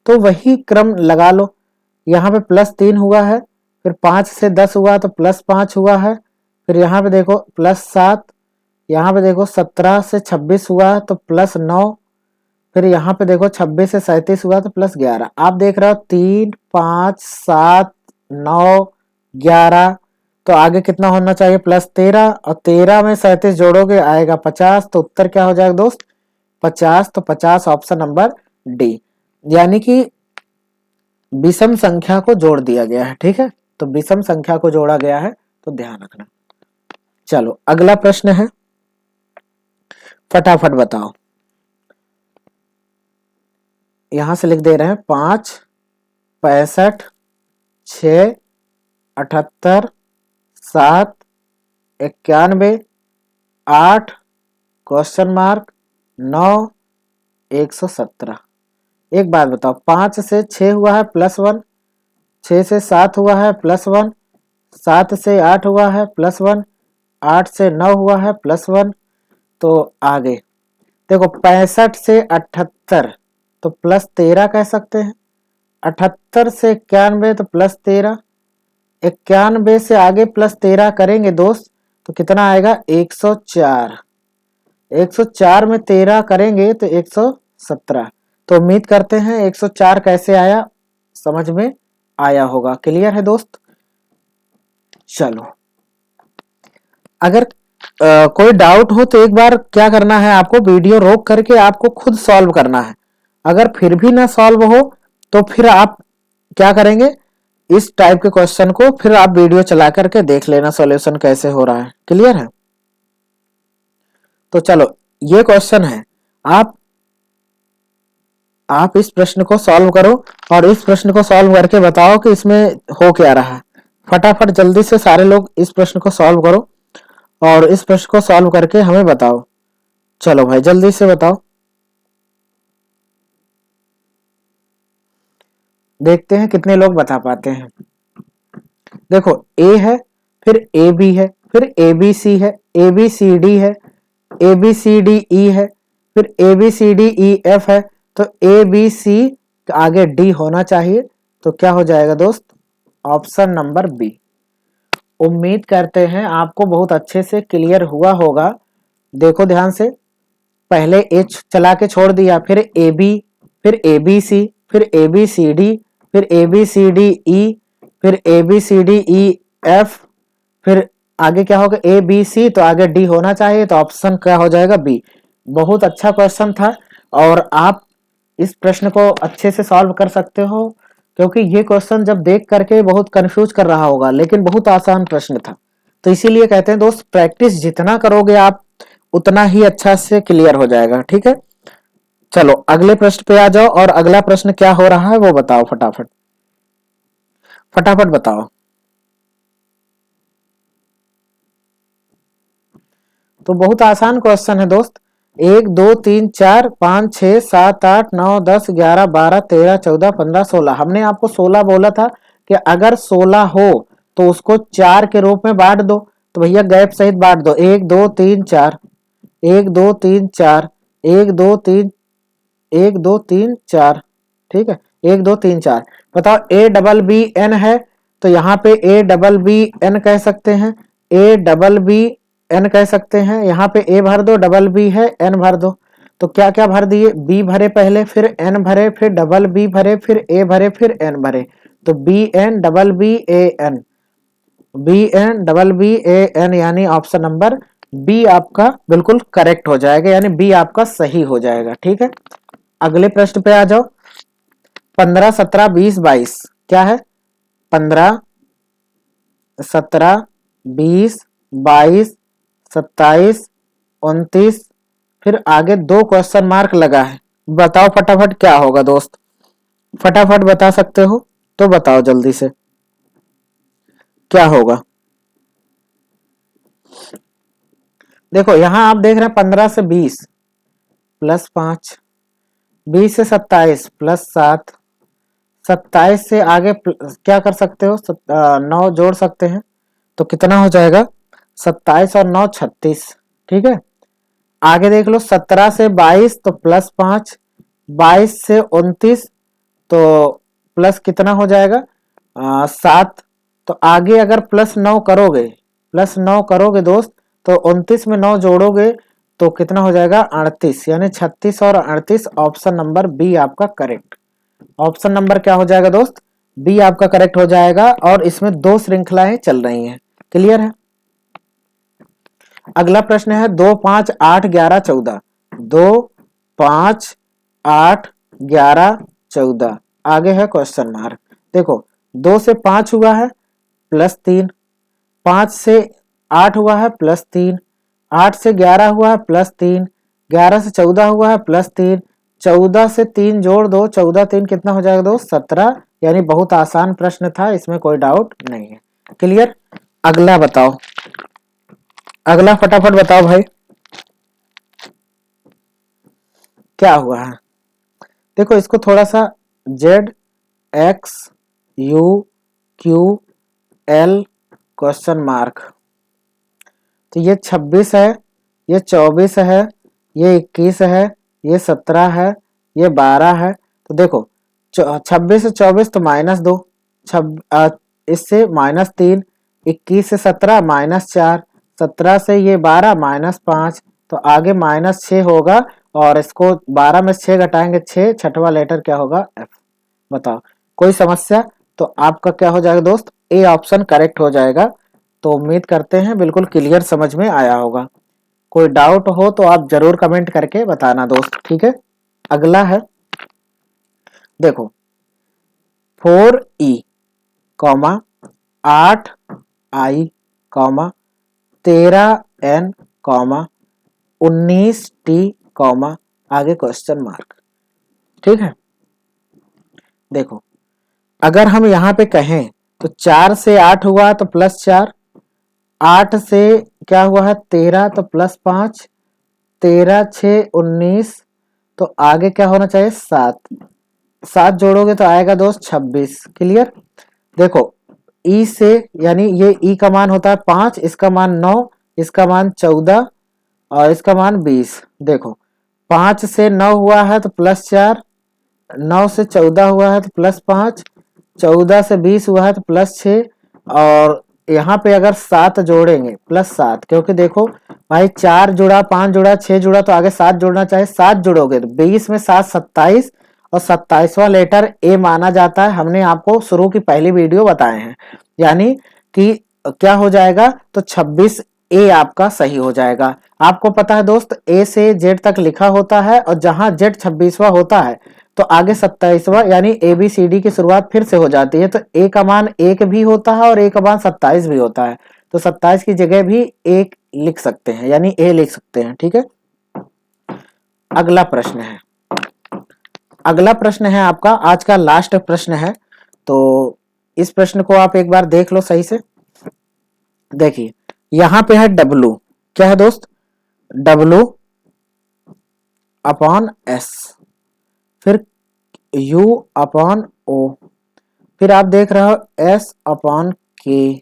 तो वही क्रम लगा लो, यहाँ पे +3 हुआ है, फिर 5 से 10 हुआ तो +5 हुआ है, फिर यहाँ पे देखो +7, यहाँ पे देखो 17 से 26 हुआ तो +9, फिर यहाँ पे देखो 26 से 37 हुआ तो +11। आप देख रहे हो 3 5 7 9 11, तो आगे कितना होना चाहिए, +13, और 13 में 37 जोड़ोगे आएगा 50। तो उत्तर क्या हो जाएगा दोस्त, 50। तो 50 ऑप्शन नंबर डी, यानी कि विषम संख्या को जोड़ दिया गया है। ठीक है, तो विषम संख्या को जोड़ा गया है, तो ध्यान रखना। चलो अगला प्रश्न है, फटाफट बताओ। यहां से लिख दे रहे हैं 5 65 6 78 7 91 8 क्वेश्चन मार्क 9 117। एक बात बताओ, 5 से 6 हुआ है +1, 6 से 7 हुआ है +1, 7 से 8 हुआ है +1, 8 से 9 हुआ है +1, तो आगे देखो 65 से 78 तो +13 कह सकते हैं। 78 से 91 तो +13, 91 से आगे +13 करेंगे दोस्त तो कितना आएगा 104, 104 में 13 करेंगे तो 117। तो उम्मीद करते हैं 104 कैसे आया समझ में आया होगा। क्लियर है दोस्त। चलो अगर कोई डाउट हो तो एक बार क्या करना है, आपको वीडियो रोक करके आपको खुद सॉल्व करना है। अगर फिर भी ना सॉल्व हो तो फिर आप क्या करेंगे, इस टाइप के क्वेश्चन को फिर आप वीडियो चला करके देख लेना सॉल्यूशन कैसे हो रहा है। क्लियर है। तो चलो ये क्वेश्चन है, आप इस प्रश्न को सॉल्व करो और इस प्रश्न को सॉल्व करके बताओ कि इसमें हो क्या रहा है। फटाफट जल्दी से सारे लोग इस प्रश्न को सॉल्व करो और इस प्रश्न को सॉल्व करके हमें बताओ। चलो भाई जल्दी से बताओ। देखते हैं कितने लोग बता पाते हैं। देखो ए है, फिर ए बी है, फिर ए बी सी है, ए बी सी डी है, ए बी सी डी ई है, फिर A B C D E F है। तो ए बी सी आगे डी होना चाहिए। तो क्या हो जाएगा दोस्त, ऑप्शन नंबर बी। उम्मीद करते हैं आपको बहुत अच्छे से क्लियर हुआ होगा। देखो ध्यान से, पहले एच चला के छोड़ दिया, फिर ए बी, फिर ए बी सी, फिर ए बी सी डी, फिर A B C D E, फिर A B C D E F, फिर आगे क्या होगा ए बी सी, तो आगे डी होना चाहिए। तो ऑप्शन क्या हो जाएगा बी। बहुत अच्छा क्वेश्चन था और आप इस प्रश्न को अच्छे से सॉल्व कर सकते हो, क्योंकि ये क्वेश्चन जब देख करके बहुत कंफ्यूज कर रहा होगा, लेकिन बहुत आसान प्रश्न था। तो इसीलिए कहते हैं दोस्त, प्रैक्टिस जितना करोगे आप उतना ही अच्छा से क्लियर हो जाएगा। ठीक है। चलो अगले प्रश्न पे आ जाओ और अगला प्रश्न क्या हो रहा है वो बताओ फटाफट, फटाफट बताओ। तो बहुत आसान क्वेश्चन है दोस्त। 1 2 3 4 5 6 7 8 9 10 11 12 13 14 15 16। हमने आपको 16 बोला था कि अगर 16 हो तो उसको 4 के रूप में बांट दो। तो भैया गैप सहित बांट दो, 1 2 3 4, 1 2 3 4, 1 2 3, 1 2 3 4। ठीक है, 1 2 3 4। बताओ ए डबल बी एन है तो यहाँ पे ए डबल बी एन कह सकते हैं, ए डबल बी एन कह सकते हैं। यहाँ पे ए भर दो, डबल बी है, एन भर दो। तो क्या क्या भर दिए, बी भरे पहले, फिर एन भरे, फिर डबल बी भरे, फिर ए भरे, फिर एन भरे। तो B N double B A N, B N double B A N, यानी ऑप्शन नंबर बी आपका बिल्कुल करेक्ट हो जाएगा, यानी बी आपका सही हो जाएगा। ठीक है। अगले प्रश्न पे आ जाओ। 15 17 20 22 क्या है, 15 17 20 22 27 29, फिर आगे 2 क्वेश्चन मार्क लगा है। बताओ फटाफट क्या होगा दोस्त, फटाफट बता सकते हो तो बताओ जल्दी से क्या होगा। देखो यहां आप देख रहे हैं 15 से 20 +5, 20 से 27 +7, 27 से आगे क्या कर सकते हो, 9 जोड़ सकते हैं। तो कितना हो जाएगा, 27 और 9 36। ठीक है। आगे देख लो 17 से 22 तो +5, 22 से 29 तो प्लस कितना हो जाएगा 7। तो आगे अगर +9 करोगे, +9 करोगे दोस्त, तो 29 में 9 जोड़ोगे तो कितना हो जाएगा 38, यानी 36 और 38। ऑप्शन नंबर बी आपका करेक्ट। ऑप्शन नंबर क्या हो जाएगा दोस्त, बी आपका करेक्ट हो जाएगा। और इसमें 2 श्रृंखलाएं चल रही हैं। क्लियर है। अगला प्रश्न है 2 5 8 11 14, 2 5 8 11 14। आगे है क्वेश्चन मार्क। देखो 2 से 5 हुआ है +3, 5 से 8 हुआ है +3, 8 से 11 हुआ है +3, 11 से 14 हुआ है +3, 14 से 3 जोड़ दो, 14 3 कितना हो जाएगा दोस्त 17। यानी बहुत आसान प्रश्न था, इसमें कोई डाउट नहीं है। क्लियर। अगला बताओ, अगला फटाफट बताओ भाई क्या हुआ है। देखो इसको थोड़ा सा Z x you Q L question mark, तो ये 26 है, ये 24 है, ये 21 है, ये 17 है, ये 12 है। तो देखो 26 से 24 तो -2, इससे -3, 21 से 17 -4, 17 से ये 12 -5, तो आगे -6 होगा। और इसको 12 में 6 घटाएंगे 6, छठवां लेटर क्या होगा? F। बताओ कोई समस्या? तो आपका क्या हो जाएगा दोस्त? ए ऑप्शन करेक्ट हो जाएगा। तो उम्मीद करते हैं बिल्कुल क्लियर समझ में आया होगा। कोई डाउट हो तो आप जरूर कमेंट करके बताना दोस्त, ठीक है। अगला है, देखो 4E, 8I, 13N, 19T, आगे क्वेश्चन मार्क। ठीक है, देखो अगर हम यहाँ पे कहें तो 4 से 8 हुआ तो +4, 8 से क्या हुआ है 13 तो +5, 13 6 19, तो आगे क्या होना चाहिए 7, 7 जोड़ोगे तो आएगा दोस्त 26। क्लियर। देखो ई से, यानी ये ई का मान होता है 5, इसका मान 9, इसका मान 14 और इसका मान 20। देखो 5 से 9 हुआ है तो +4, 9 से 14 हुआ है तो +5, 14 से 20 हुआ है तो +6, और यहाँ पे अगर 7 जोड़ेंगे +7, क्योंकि देखो भाई 4 जुड़ा, 5 जुड़ा, 6 जुड़ा, तो आगे 7 जोड़ना चाहिए। 7 जोड़ोगे तो 20 में 7 27, और 27वां लेटर ए माना जाता है। हमने आपको शुरू की पहली वीडियो बताए हैं, यानी कि क्या हो जाएगा तो 26 ए आपका सही हो जाएगा। आपको पता है दोस्त ए से जेड तक लिखा होता है, और जहां जेड 26वां होता है तो आगे 27वां, यानी ABCD की शुरुआत फिर से हो जाती है। तो ए का मान 1 भी होता है और ए का मान 27 भी होता है। तो 27 की जगह भी 1 लिख सकते हैं, यानी ए लिख सकते हैं। ठीक है, अगला प्रश्न है, अगला प्रश्न है आपका आज का लास्ट प्रश्न है। तो इस प्रश्न को आप एक बार देख लो सही से। देखिए यहां पे है W, क्या है दोस्त? W/S, फिर U/O, फिर आप देख रहे हो S/K,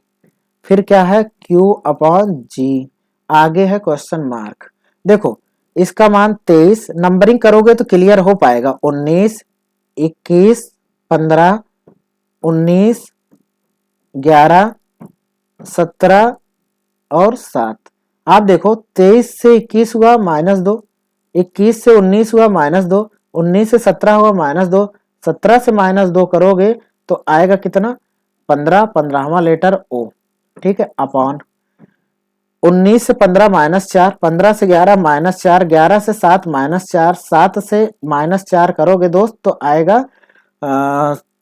फिर क्या है Q/G, आगे है क्वेश्चन मार्क। देखो इसका मान 23, नंबरिंग करोगे तो क्लियर हो पाएगा। 19, 21, 15, 19, 11, 17 और 7। आप देखो 23 से 21 हुआ -2, 21 से 19 हुआ -2, 19 से 17 हुआ -2, 17 से -2 करोगे तो आएगा कितना 15, 15वां लेटर O। ठीक है, अपॉन 19 से 15 -4, 15 से 11 -4, 11 से 7 -4, 7 से -4 करोगे दोस्त तो आएगा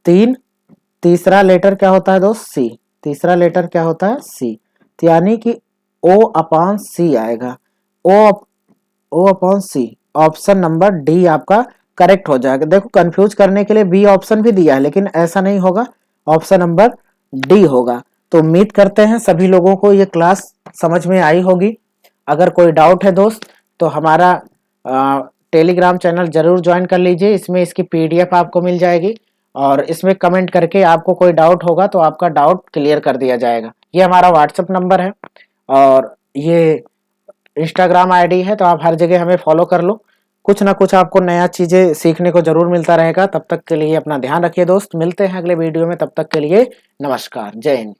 3। तीसरा लेटर क्या होता है दोस्त? C। तीसरा लेटर क्या होता है? C। यानी कि O/C आएगा। O/C, ऑप्शन नंबर डी आपका करेक्ट हो जाएगा। देखो कंफ्यूज करने के लिए बी ऑप्शन भी दिया है, लेकिन ऐसा नहीं होगा, ऑप्शन नंबर डी होगा। तो उम्मीद करते हैं सभी लोगों को ये क्लास समझ में आई होगी। अगर कोई डाउट है दोस्त तो हमारा टेलीग्राम चैनल जरूर ज्वाइन कर लीजिए, इसमें इसकी PDF आपको मिल जाएगी, और इसमें कमेंट करके आपको कोई डाउट होगा तो आपका डाउट क्लियर कर दिया जाएगा। ये हमारा व्हाट्सएप नंबर है और ये इंस्टाग्राम ID है, तो आप हर जगह हमें फॉलो कर लो। कुछ ना कुछ आपको नया चीज़ें सीखने को जरूर मिलता रहेगा। तब तक के लिए अपना ध्यान रखिए दोस्त, मिलते हैं अगले वीडियो में। तब तक के लिए नमस्कार, जय हिंद।